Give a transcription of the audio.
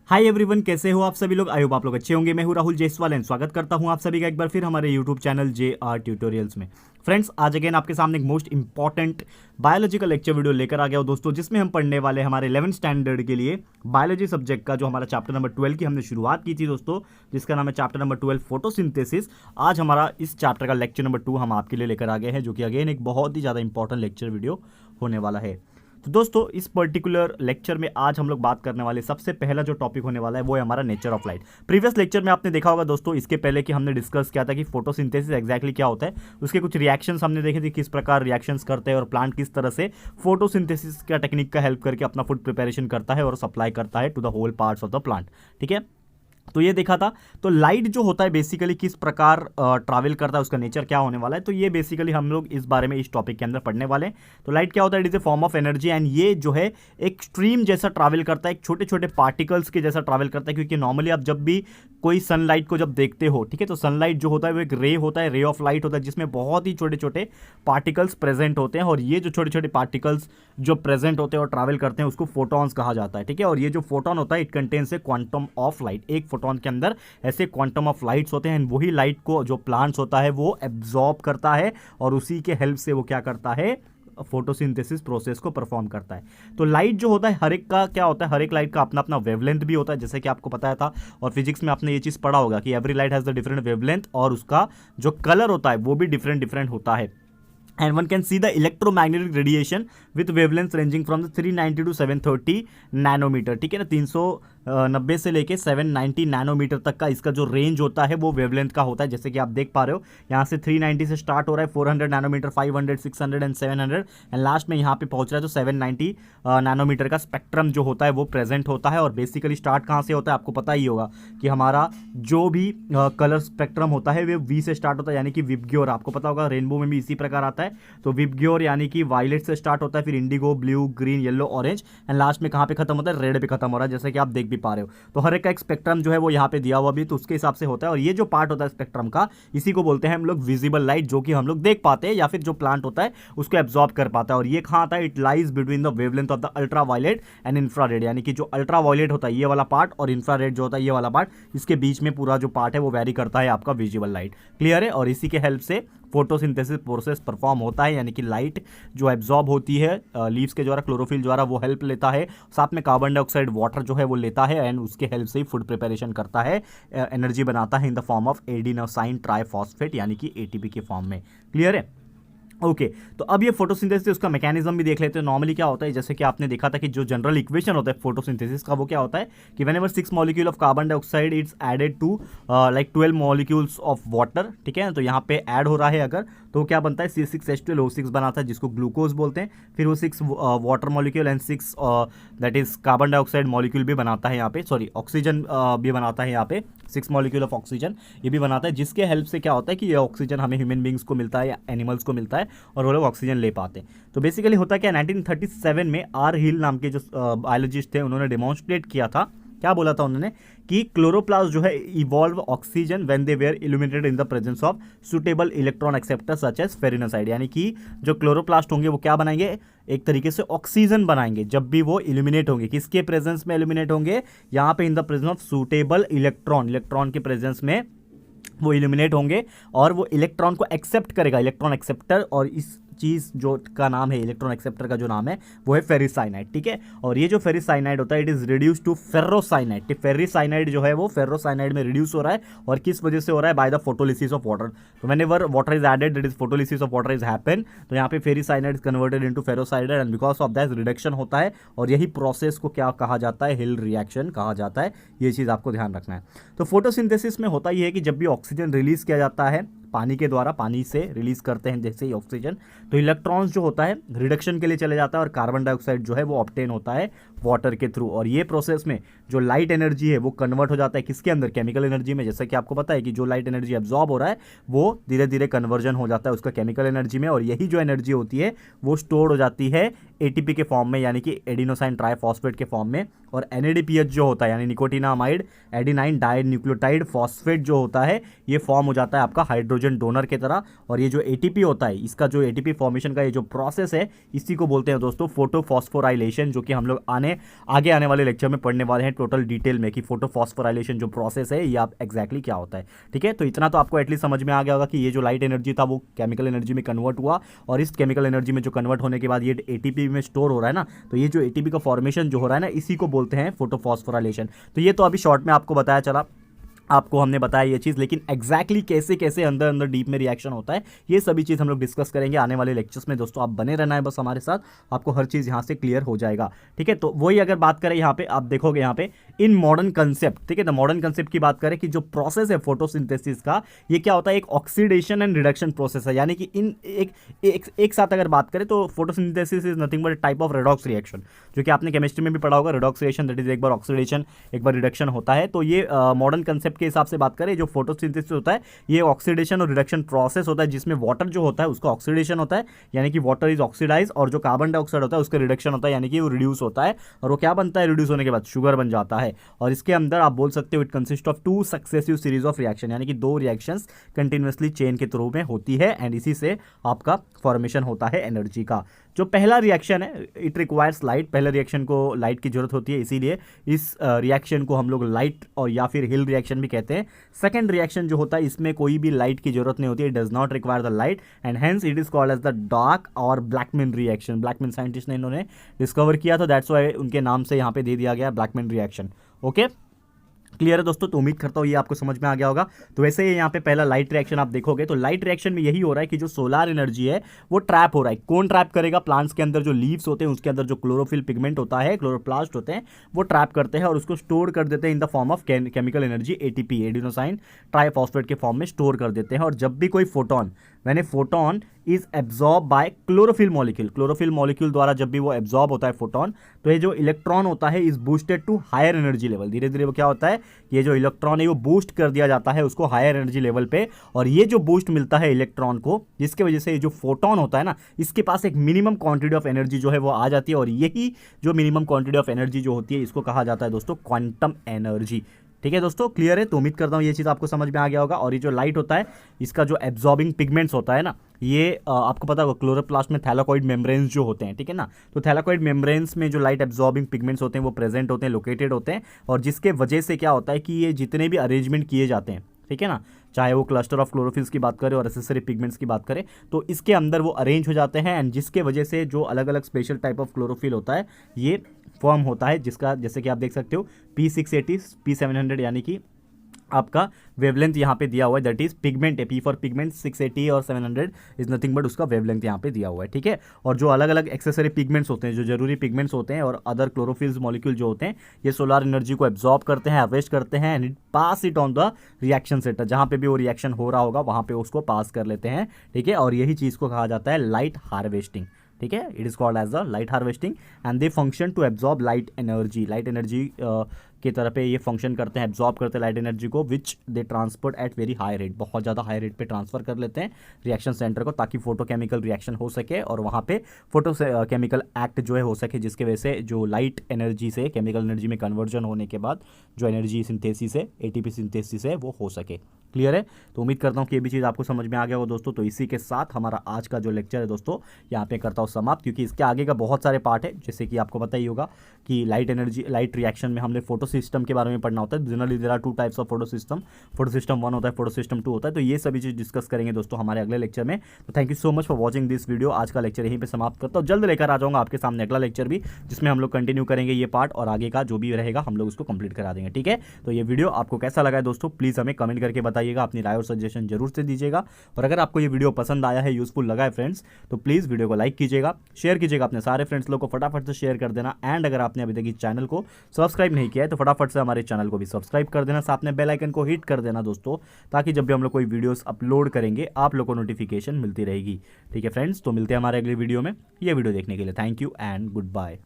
Hi everyone, कैसे हो आप सभी लोग। आई होप आप लोग अच्छे होंगे। मैं हूं राहुल जायसवाल एंड स्वागत करता हूं आप सभी का एक बार फिर हमारे यूट्यूब चैनल JR ट्यूटोरियल्स में। फ्रेंड्स, आज अगेन आपके सामने एक most important biological lecture video लेकर आ गया हूं दोस्तों, जिसमें हम पढ़ने वाले हमारे 11th स्टैंडर्ड के लिए बायोलॉजी सब्जेक्ट का जो हमारा चैप्टर नंबर 12 की हमने शुरुआत की थी दोस्तों, जिसका नाम है चैप्टर नंबर 12 फोटोसिंथेसिस। आज हमारा इस चैप्टर का लेक्चर नंबर 2 हम आपके लिए लेकर आ गए हैं, जो कि अगेन एक बहुत ही ज़्यादा इंपॉर्टेंट लेक्चर वीडियो होने वाला है। तो दोस्तों, इस पर्टिकुलर लेक्चर में आज हम लोग बात करने वाले सबसे पहला जो टॉपिक होने वाला है वो है हमारा nature of light. Previous lecture में आपने देखा होगा दोस्तों, इसके पहले कि हमने डिस्कस किया था कि फोटोसिंथेसिस एग्जैक्टली क्या होता है, उसके कुछ रिएक्शंस हमने देखे थे, किस प्रकार रिएक्शंस करते हैं और प्लांट किस तरह से फोटोसिंथेसिस का टेक्निक का हेल्प करके अपना फूड प्रिपरेशन करता है और सप्लाई करता है to the whole parts of the plant. ठीक है, तो ये देखा था। तो लाइट जो होता है बेसिकली किस प्रकार ट्रैवल करता है, उसका नेचर क्या होने वाला है, तो ये बेसिकली हम लोग इस बारे में इस टॉपिक के अंदर पढ़ने वाले हैं। तो लाइट क्या होता है, it is a form of energy and ये जो है एक स्ट्रीम जैसा ट्रैवल करता है, एक छोटे छोटे पार्टिकल्स के जैसा ट्रैवल करता है। क्योंकि नॉर्मली आप जब भी कोई सनलाइट को जब देखते हो, ठीक है, तो सनलाइट जो होता है वो एक रे होता है, रे ऑफ लाइट होता है, जिसमें बहुत ही छोटे छोटे पार्टिकल्स प्रेजेंट होते हैं। और ये जो छोटे छोटे पार्टिकल्स जो प्रेजेंट होते हैं और ट्रैवल करते हैं उसको फोटॉन्स कहा जाता है। ठीक है, और ये जो फोटोन होता है it contains A quantum of light. एक फोटोन के अंदर ऐसे क्वांटम ऑफ लाइट्स होते हैं, वही लाइट को जो प्लांट्स होता है वो एब्जॉर्ब करता है और उसी के हेल्प से वो क्या करता है, फोटोसिंथेसिस प्रोसेस को परफॉर्म करता है। तो लाइट जो होता है हर एक का क्या होता है, हर एक लाइट का अपना अपना वेवलेंथ भी होता है, जैसे कि आपको पता था। और फिजिक्स में आपने ये चीज पढ़ा होगा कि every light has the different wavelength और उसका जो कलर होता है वो भी डिफरेंट डिफरेंट होता है। And one can see the electromagnetic radiation with wavelengths ranging from the 390 to 730 nanometre. ठीक है ना, 390 से लेके 790 नैनोमीटर तक का इसका जो रेंज होता है वो वेवलेंथ का होता है। जैसे कि आप देख पा रहे हो, यहाँ से 390 से स्टार्ट हो रहा है, 400 नैनोमीटर, 500, 600 एंड 700 एंड लास्ट में यहाँ पे पहुंच रहा है। तो 790 नैनोमीटर का स्पेक्ट्रम जो होता है वो प्रेजेंट होता है। और बेसिकली स्टार्ट कहाँ से होता है, आपको पता ही होगा कि हमारा जो भी कलर स्पेक्ट्रम होता है वो V से स्टार्ट होता है, यानी कि विबग्योर। आपको पता होगा रेनबो में भी इसी प्रकार आता है। तो विबग्योर यानी कि वायलेट से स्टार्ट होता है, फिर Indigo, blue, green, yellow, orange and last में कहां पे खत्म होता है, रेड पे खत्म हो रहा है, जैसे कि आप देख भी पा रहे हो। तो हर एक का एक स्पेक्ट्रम जो है वो यहाँ पे दिया हुआ भी, तो उसके हिसाब से होता है। और ये जो पार्ट होता है स्पेक्ट्रम का, इसी को बोलते हैं हम लोग विजिबल लाइट, जो कि हम लोग देख पाते हैं या फिर जो प्लांट होता है उसको एब्जॉर्ब कर पाता है। और ये कहां आता है, it lies between the wavelength of the ultra violet and infrared, यानी कि जो अल्ट्रा वायलेट होता है ये वाला पार्ट और इंफ्रारेड जो होता है ये वाला पार्ट, इसके बीच में पूरा जो पार्ट है वो वैरी करता है आपका विजिबल लाइट। क्लियर है, और इसी के हेल्प से फोटोसिंथेसिस प्रोसेस परफॉर्म होता है, यानी कि लाइट जो एब्जॉर्ब होती है लीव्स के द्वारा, क्लोरोफिल द्वारा, वो हेल्प लेता है। साथ में कार्बन डाइऑक्साइड, वाटर जो है वो लेता है एंड उसके हेल्प से ही फूड प्रिपरेशन करता है, एनर्जी बनाता है in the form of adenosine triphosphate, यानी कि ATP के फॉर्म में। क्लियर है, ओके तो अब ये फोटोसिंथेसिस उसका मैकेनिज्म भी देख लेते हैं। नॉर्मली क्या होता है, जैसे कि आपने देखा था कि जो जनरल इक्वेशन होता है फोटोसिंथेसिस का, वो क्या होता है कि whenever 6 molecule of carbon dioxide it's added to like 12 molecules of water. ठीक है, तो यहाँ पे ऐड हो रहा है अगर, तो क्या बनता है, C6H12O6 बनाता है, जिसको ग्लूकोज बोलते हैं। फिर वो 6 water molecule and 6 that is carbon dioxide molecule भी बनाता है यहाँ पे, सॉरी ऑक्सीजन भी बनाता है यहाँ पे, 6 मॉलिक्यूल ऑफ ऑक्सीजन ये भी बनाता है, जिसके हेल्प से क्या होता है कि ये ऑक्सीजन हमें ह्यूमन बींग्स को मिलता है या एनिमल्स को मिलता है और वो लोग ऑक्सीजन ले पाते हैं। तो बेसिकली होता क्या, 1937 में R. हिल नाम के जो बायोलॉजिस्ट थे उन्होंने डेमोन्स्ट्रेट किया था। क्या बोला था उन्होंने कि क्लोरोप्लास्ट जो है evolve oxygen when they were illuminated in the presence of suitable electron acceptor such as ferricyanide, यानी कि जो क्लोरोप्लास्ट होंगे वो क्या बनाएंगे, एक तरीके से ऑक्सीजन बनाएंगे जब भी वो इल्यूमिनेट होंगे। किसके प्रेजेंस में इल्यूमिनेट होंगे, यहाँ पे इन the presence of suitable electron, electron के प्रेजेंस में वो इल्यूमिनेट होंगे और वो इलेक्ट्रॉन को एक्सेप्ट करेगा, इलेक्ट्रॉन एक्सेप्टर। और इस चीज़ जो का नाम है, इलेक्ट्रॉन एक्सेप्टर का जो नाम है वो है फेरिसाइनाइड। ठीक है, और ये जो फेरिसाइनाइड होता है इट इज रिड्यूस टू फेर्रोसाइनाइड। फेरिसाइनाइड जो है वो फेर्रोसाइनाइड में रिड्यूस हो रहा है, और किस वजह से हो रहा है, by the photolysis of water. तो whenever water is added that is photolysis of water is happen, तो यहाँ पे ferricyanide is converted into ferrocyanide and because of that reduction होता है। और यही प्रोसेस को क्या कहा जाता है, हिल रिएक्शन कहा जाता है। ये चीज़ आपको ध्यान रखना है। तो फोटोसिंथेसिस में होता यह है कि जब भी ऑक्सीजन रिलीज किया जाता है पानी के द्वारा, पानी से रिलीज करते हैं जैसे ही ऑक्सीजन, तो इलेक्ट्रॉन्स जो होता है रिडक्शन के लिए चले जाता है और कार्बन डाइऑक्साइड जो है वो ऑब्टेन होता है वाटर के थ्रू। और ये प्रोसेस में जो लाइट एनर्जी है वो कन्वर्ट हो जाता है किसके अंदर, केमिकल एनर्जी में। जैसे कि आपको पता है कि जो लाइट एनर्जी एब्जॉर्ब हो रहा है वो धीरे धीरे कन्वर्जन हो जाता है उसका केमिकल एनर्जी में, और यही जो एनर्जी होती है वो स्टोर हो जाती है ATP के फॉर्म में, यानी कि एडिनोसाइन ट्राइफॉस्फेट के फॉर्म में। और NADPH जो होता है यानी nicotinamide adenine dinucleotide phosphate जो होता है ये फॉर्म हो जाता है आपका हाइड्रोजन डोनर के तरह। और ये जो ATP होता है, इसका जो ATP फॉर्मेशन का ये जो प्रोसेस है, इसी को बोलते हैं दोस्तों फोटोफॉस्फोराइलेशन, जो कि हम लोग आगे आने वाले लेक्चर में पढ़ने वाले हैं टोटल डिटेल में कि फोटोफॉस्फोराइलेशन जो प्रोसेस है ये आप एग्जैक्टली क्या होता है। ठीक है, तो इतना तो आपको एटलीस्ट समझ में आ गया होगा कि ये जो लाइट एनर्जी था वो केमिकल एनर्जी में कन्वर्ट हुआ, और इस केमिकल एनर्जी में जो कन्वर्ट होने के बाद ये एटीपी में स्टोर हो रहा है ना, तो ये जो एटीपी का फॉर्मेशन जो हो रहा है ना, इसी को बोलते हैं फोटोफॉस्फोराइलेशन। तो ये तो अभी शॉर्ट में आपको बताया चला, आपको हमने बताया ये चीज़, लेकिन एग्जैक्टली कैसे कैसे अंदर अंदर डीप में रिएक्शन होता है ये सभी चीज़ हम लोग डिस्कस करेंगे आने वाले लेक्चर्स में। दोस्तों आप बने रहना है बस हमारे साथ, आपको हर चीज़ यहाँ से क्लियर हो जाएगा। ठीक है, तो वही अगर बात करें यहाँ पे आप देखोगे यहाँ पे इन मॉडर्न कंसेप्ट, ठीक है, तो मॉडर्न कंसेप्ट की बात करें कि जो प्रोसेस है फोटोसिंथेसिस का, ये क्या होता है, एक ऑक्सीडेशन एंड रिडक्शन प्रोसेस है। यानी कि इन एक साथ अगर बात करें तो photosynthesis is nothing but type of redox reaction, जो कि आपने केमिस्ट्री में भी पढ़ा होगा। रेडॉक्स रिएक्शन दैट इज एक बार ऑक्सीडेशन एक बार रिडक्शन होता है। तो ये मॉडर्न कंसेप्ट के हिसाब से बात करें, जो फोटोसिंथेसिस होता है ये ऑक्सीडेशन और रिडक्शन प्रोसेस होता है, जिसमें वाटर जो होता है उसका ऑक्सीडेशन होता है, यानी कि वाटर इज ऑक्सीडाइज, और जो कार्बन डाइऑक्साइड होता है उसका रिडक्शन होता है, यानी कि वो रिड्यूस होता है, और वो क्या बनता है, रिड्यूस होने के बाद शुगर बन जाता है। और इसके अंदर आप बोल सकते हो it consist of 2 successive series of reaction, यानी कि 2 रिएक्शंस कंटिन्यूअसली चेन के थ्रू में होती है, एंड इसी से आपका फॉर्मेशन होता है एनर्जी का। जो पहला रिएक्शन है इट रिक्वायर्स लाइट, पहले रिएक्शन को लाइट की जरूरत होती है, इसीलिए इस रिएक्शन को हम लोग लाइट और या फिर हिल रिएक्शन भी कहते हैं। सेकंड रिएक्शन जो होता है इसमें कोई भी लाइट की जरूरत नहीं होती है, it does not require the light, and hence it is called as the dark और ब्लैकमैन रिएक्शन। ब्लैकमैन साइंटिस्ट ने इन्होंने डिस्कवर किया, तो दैट्स व्हाई उनके नाम से यहाँ पे दे दिया गया ब्लैकमैन रिएक्शन। ओके, क्लियर है दोस्तों, तो उम्मीद करता हूँ ये आपको समझ में आ गया होगा। तो वैसे ही यहाँ पे पहला लाइट रिएक्शन आप देखोगे तो लाइट रिएक्शन में यही हो रहा है कि जो सोलार एनर्जी है वो ट्रैप हो रहा है। कौन ट्रैप करेगा, प्लांट्स के अंदर जो लीव्स होते हैं उसके अंदर जो क्लोरोफिल पिगमेंट होता है, क्लोरोप्लास्ट होते हैं, वो ट्रैप करते हैं और उसको स्टोर कर देते हैं in the form of chemical energy, ATP, adenosine triphosphate के फॉर्म में स्टोर कर देते हैं। और जब भी कोई photon, when a photon is absorb by chlorophyll molecule, chlorophyll molecule द्वारा जब भी वो एब्जॉर्ब होता है फोटोन, तो ये जो इलेक्ट्रॉन होता है is boosted to higher energy level. धीरे धीरे वो क्या होता है, ये जो इलेक्ट्रॉन है वो बूस्ट कर दिया जाता है उसको हायर एनर्जी लेवल पे, और ये जो बूस्ट मिलता है इलेक्ट्रॉन को, जिसके वजह से ये जो फोटोन होता है ना, इसके पास एक मिनिमम क्वांटिटी ऑफ एनर्जी जो है वो आ जाती है, और यही जो मिनिमम क्वांटिटी ऑफ एनर्जी जो होती है इसको कहा जाता है दोस्तों क्वांटम एनर्जी। ठीक है दोस्तों, क्लियर है, तो उम्मीद करता हूँ ये चीज़ आपको समझ में आ गया होगा। और ये जो लाइट होता है इसका जो एब्जॉर्बिंग पिगमेंट्स होता है ना, ये आपको पता होगा क्लोरोप्लास्ट में थैलाकोइड मेम्ब्रेन्स जो होते हैं, ठीक है ना, तो थैलाकोइड मेम्ब्रेन्स में जो लाइट एब्जॉर्बिंग पिगमेंट्स होते हैं वो प्रेजेंट होते हैं, लोकेटेड होते हैं, और जिसके वजह से क्या होता है कि ये जितने भी अरेंजमेंट किए जाते हैं, ठीक है ना, चाहे वो क्लस्टर ऑफ क्लोरोफिल्स की बात करें और एसेसरी पिगमेंट्स की बात करें, तो इसके अंदर वो अरेंज हो जाते हैं, एंड जिसके वजह से जो अलग अलग स्पेशल टाइप ऑफ क्लोरोफिल होता है ये फॉर्म होता है, जिसका जैसे कि आप देख सकते हो P680 P700, यानी कि आपका वेवलेंथ यहाँ पे दिया हुआ है, दैट इज पिगमेंट है, पी फॉर पिगमेंट 680 और 700 इज नथिंग बट उसका वेवलेंथ यहाँ पे दिया हुआ है। ठीक है, और जो अलग अलग एक्सेसरी पिगमेंट्स होते हैं, जो जरूरी पिगमेंट्स होते हैं और अदर क्लोरोफिल्स मॉलिक्यूल जो होते हैं, ये सोलर एनर्जी को एब्जॉर्ब करते हैं, हार्वेस्ट करते हैं, and pass it on the reaction centre, जहाँ पे भी वो रिएक्शन हो रहा होगा वहाँ पे उसको पास कर लेते हैं। ठीक है, और यही चीज़ को कहा जाता है लाइट हार्वेस्टिंग। ठीक है, it is called as the light harvesting, and they function to absorb light energy. Light energy की तरह पे ये फंक्शन करते हैं, एब्जॉर्ब करते हैं लाइट एनर्जी को, which they transport at very high rate, बहुत ज़्यादा हाई रेट पे ट्रांसफर कर लेते हैं रिएक्शन सेंटर को, ताकि फोटोकेमिकल रिएक्शन हो सके और वहाँ पे फोटो केमिकल एक्ट जो है हो सके, जिसके वजह से जो लाइट एनर्जी से केमिकल एनर्जी में कन्वर्जन होने के बाद जो एनर्जी सिंथेसिस है, एटीपी सिंथेसिस है, वो हो सके। क्लियर है, तो उम्मीद करता हूँ कि ये भी चीज़ आपको समझ में आ गया हो दोस्तों। तो इसी के साथ हमारा आज का जो लेक्चर है दोस्तों यहाँ पे करता हूँ समाप्त, क्योंकि इसके आगे का बहुत सारे पार्ट है, जैसे कि आपको पता ही होगा कि लाइट एनर्जी, लाइट रिएक्शन में हमने फोटो सिस्टम के बारे में पढ़ना होता है। Generally there are 2 types of photo system 1 होता है, फोटो सिस्टम 2 होता है। तो ये सभी चीज़ डिस्कस करेंगे दोस्तों हमारे अगले लेक्चर में। तो thank you so much for watching this video. आज का लेक्चर यहीं पे समाप्त करता हूँ, जल्द लेकर आ जाऊँगा आपके सामने अगला लेक्चर भी, जिसमें हम लोग कंटिन्यू करेंगे ये पार्ट, और आगे का जो भी रहेगा हम लोग उसको कंप्लीट करा देंगे। ठीक है, तो ये वीडियो आपको कैसा लगा है दोस्तों, प्लीज़ हमें कमेंट करके बताइएगा, अपनी राय और सजेशन जरूर से दीजिएगा। और अगर आपको ये वीडियो पसंद आया है, यूजफुल लगा है फ्रेंड्स, तो प्लीज़ वीडियो को लाइक कीजिएगा, शेयर कीजिएगा अपने सारे फ्रेंड्स लोग को, फटाफट से शेयर कर देना। एंड अगर आपने अभी तक इस चैनल को सब्सक्राइब नहीं किया है तो फटाफट से हमारे चैनल को भी सब्सक्राइब कर देना, साथ में बेल आइकन को हिट कर देना दोस्तों, ताकि जब भी हम लोग कोई वीडियोस अपलोड करेंगे आप लोग को नोटिफिकेशन मिलती रहेगी। ठीक है फ्रेंड्स, तो मिलते हैं हमारे अगले वीडियो में। ये वीडियो देखने के लिए thank you and good bye.